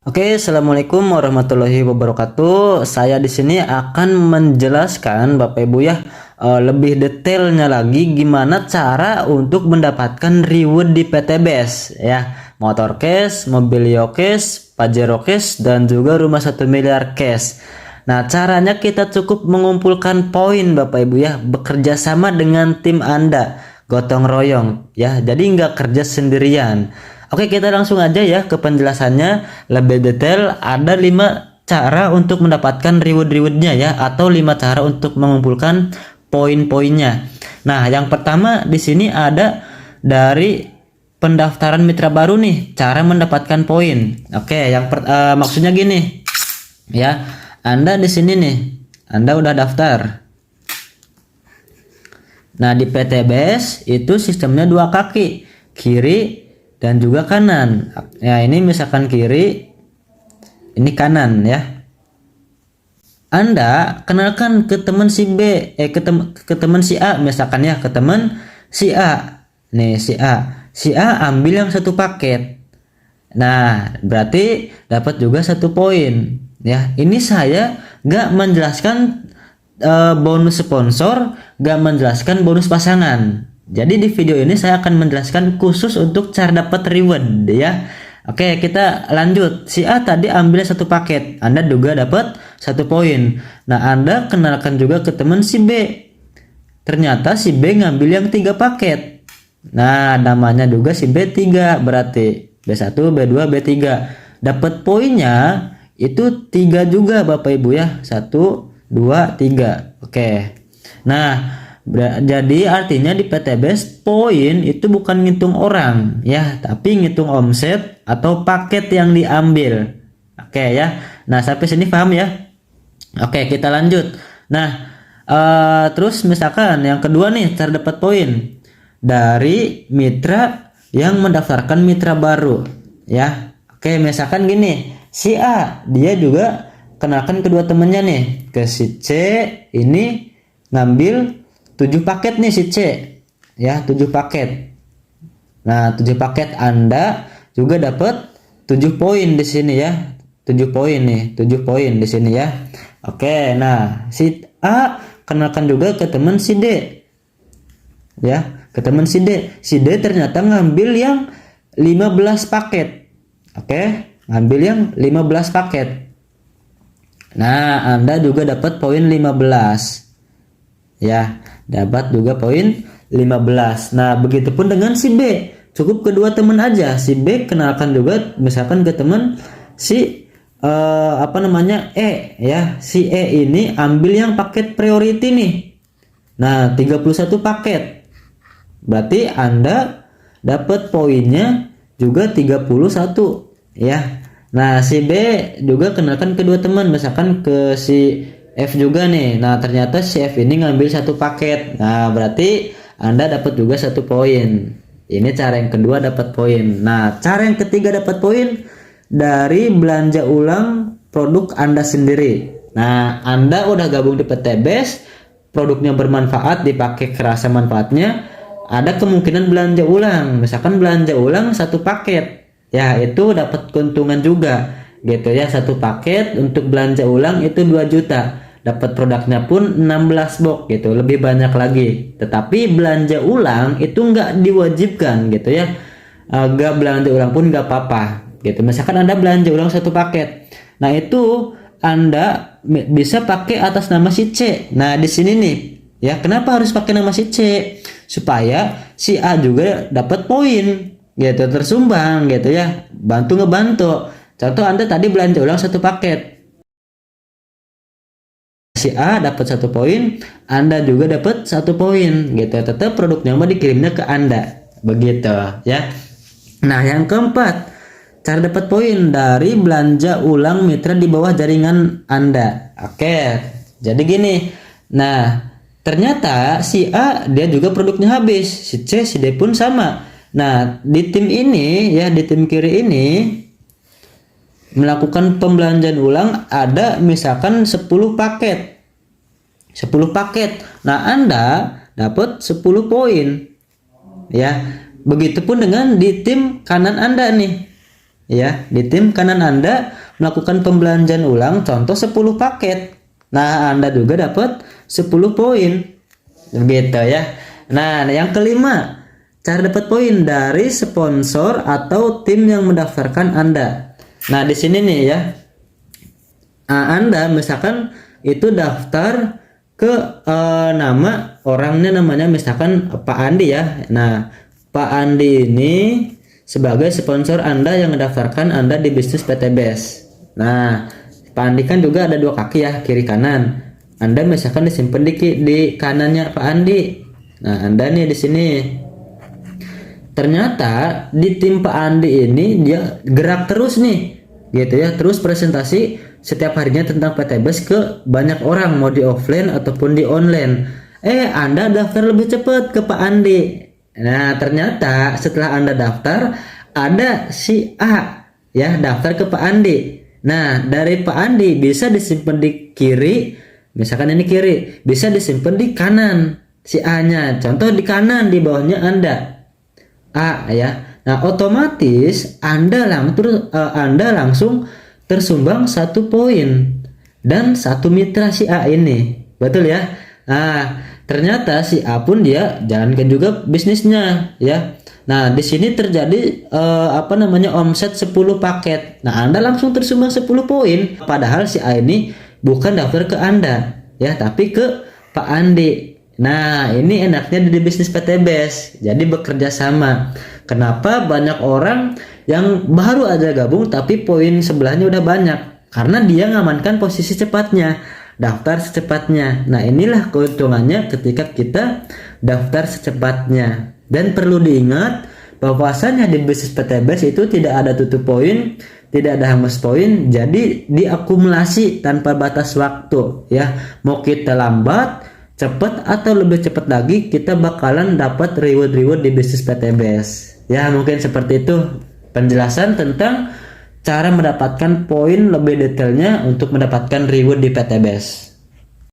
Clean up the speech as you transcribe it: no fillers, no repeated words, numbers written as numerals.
Oke, assalamualaikum warahmatullahi wabarakatuh. Saya di sini akan menjelaskan Bapak Ibu ya, lebih detailnya lagi gimana cara untuk mendapatkan reward di PTBS ya, motor cash, mobilio cash, pajero cash, dan juga rumah 1 miliar cash. Nah, caranya kita cukup mengumpulkan poin Bapak Ibu ya, bekerja sama dengan tim Anda, gotong royong ya. Jadi nggak kerja sendirian. Oke, kita langsung aja ya ke penjelasannya lebih detail. Ada 5 cara untuk mendapatkan reward-rewardnya ya, atau 5 cara untuk mengumpulkan poin-poinnya. Nah, yang pertama di sini ada dari pendaftaran mitra baru nih, cara mendapatkan poin. Oke, maksudnya gini ya. Anda di sini nih, Anda udah daftar. Nah, di PTBS itu sistemnya 2 kaki, kiri dan juga kanan. Ya, ini misalkan kiri, ini kanan ya. Anda kenalkan ke teman si B, ke teman si A misalkan ya, ke teman si A. Nih si A. Si A ambil yang 1 paket. Nah, berarti dapat juga 1 poin. Ya, ini saya gak menjelaskan bonus sponsor, gak menjelaskan bonus pasangan. Jadi di video ini saya akan menjelaskan khusus untuk cara dapat reward ya. Oke, kita lanjut. Si A tadi ambil 1 paket, Anda juga dapat 1 poin. Nah, Anda kenalkan juga ke teman si B. Ternyata si B ngambil yang 3 paket. Nah, namanya juga si B3, berarti B1, B2, B3. Dapat poinnya itu 3 juga Bapak Ibu ya. 1, 2, 3. Oke. Nah, jadi artinya di PTBS poin itu bukan ngitung orang ya, tapi ngitung omset atau paket yang diambil. Oke ya. Nah, sampai sini paham ya? Oke, kita lanjut. Nah, terus misalkan yang kedua nih, cara dapat poin dari mitra yang mendaftarkan mitra baru ya. Oke, misalkan gini, si A dia juga kenalkan kedua temennya nih, ke si C. Ini ngambil 7 paket nih si C ya, 7 paket. Nah, 7 paket Anda juga dapat 7 poin di sini ya. 7 poin nih, 7 poin di sini ya. Oke, nah si A kenalkan juga ke teman si D. Ya, ke teman si D. Si D ternyata ngambil yang 15 paket. Oke, ngambil yang 15 paket. Nah, Anda juga dapat poin 15. Ya, dapat juga poin 15. Nah, begitupun dengan si B. Cukup kedua teman aja. Si B kenalkan juga misalkan ke teman si E ya. Si E ini ambil yang paket priority nih. Nah, 31 paket. Berarti Anda dapat poinnya juga 31 ya. Nah, si B juga kenalkan kedua teman misalkan ke si F juga nih. Nah, ternyata si F ini ngambil 1 paket. Nah, berarti Anda dapat juga 1 poin. Ini cara yang kedua dapat poin. Nah, cara yang ketiga dapat poin dari belanja ulang produk Anda sendiri. Nah, Anda udah gabung di PTBS, produknya bermanfaat, dipakai kerasa manfaatnya, ada kemungkinan belanja ulang. Misalkan belanja ulang 1 paket. Ya, itu dapat keuntungan juga gitu ya. 1 paket untuk belanja ulang itu 2 juta, dapat produknya pun 16 box gitu, lebih banyak lagi. Tetapi belanja ulang itu nggak diwajibkan gitu ya. Nggak belanja ulang pun nggak apa-apa gitu. Misalkan Anda belanja ulang 1 paket, nah itu Anda bisa pakai atas nama si C. Nah, di sini nih ya, kenapa harus pakai nama si C? Supaya si A juga dapat poin gitu, tersumbang gitu ya, ngebantu. Contoh, Anda tadi belanja ulang 1 paket, si A dapat 1 poin, Anda juga dapat 1 poin gitu. Tetap produknya mau dikirimnya ke Anda begitu ya. Nah, yang keempat, cara dapat poin dari belanja ulang mitra di bawah jaringan Anda. Oke, jadi gini. Nah, ternyata si A dia juga produknya habis, si C, si D pun sama. Nah, di tim ini ya, di tim kiri ini melakukan pembelanjaan ulang ada misalkan 10 paket. 10 paket. Nah, Anda dapat 10 poin. Ya. Begitupun dengan di tim kanan Anda nih. ya, di tim kanan Anda melakukan pembelanjaan ulang contoh 10 paket. Nah, Anda juga dapat 10 poin. Begitu ya. Nah, yang kelima, cara dapat poin dari sponsor atau tim yang mendaftarkan Anda. Nah, di sini nih ya. Anda misalkan itu daftar ke nama orangnya, namanya misalkan Pak Andi ya. Nah, Pak Andi ini sebagai sponsor Anda yang mendaftarkan Anda di bisnis PTBS. Nah, Pak Andi kan juga ada dua kaki ya, kiri kanan. Anda misalkan disimpan di kanannya Pak Andi. Nah, Anda nih di sini. Ternyata di tim Pak Andi ini dia gerak terus nih, gitu ya, terus presentasi setiap harinya tentang PTBS ke banyak orang, mau di offline ataupun di online. Anda daftar lebih cepat ke Pak Andi. Nah, ternyata setelah Anda daftar, ada si A ya daftar ke Pak Andi. Nah, dari Pak Andi bisa disimpan di kiri, misalkan ini kiri, bisa disimpan di kanan si A-nya. Contoh di kanan, di bawahnya Anda A ya. Nah, otomatis Anda langsung tersumbang 1 poin dan 1 mitra si A ini. Betul ya? Nah, ternyata si A pun dia jalankan juga bisnisnya ya. Nah, di sini terjadi omset 10 paket. Nah, Anda langsung tersumbang 10 poin. Padahal si A ini bukan daftar ke Anda ya, tapi ke Pak Andi. Nah, ini enaknya di bisnis PTBS. Jadi bekerja sama. Kenapa banyak orang yang baru aja gabung tapi poin sebelahnya udah banyak? Karena dia ngamankan posisi cepatnya, daftar secepatnya. Nah, inilah keuntungannya ketika kita daftar secepatnya. Dan perlu diingat bahwasannya di bisnis PTBS itu tidak ada tutup poin, tidak ada hangus poin, jadi diakumulasi tanpa batas waktu ya. Mau kita lambat, cepat atau lebih cepat lagi, kita bakalan dapat reward di bisnis PTBS. Ya, mungkin seperti itu penjelasan tentang cara mendapatkan poin lebih detailnya untuk mendapatkan reward di PTBS.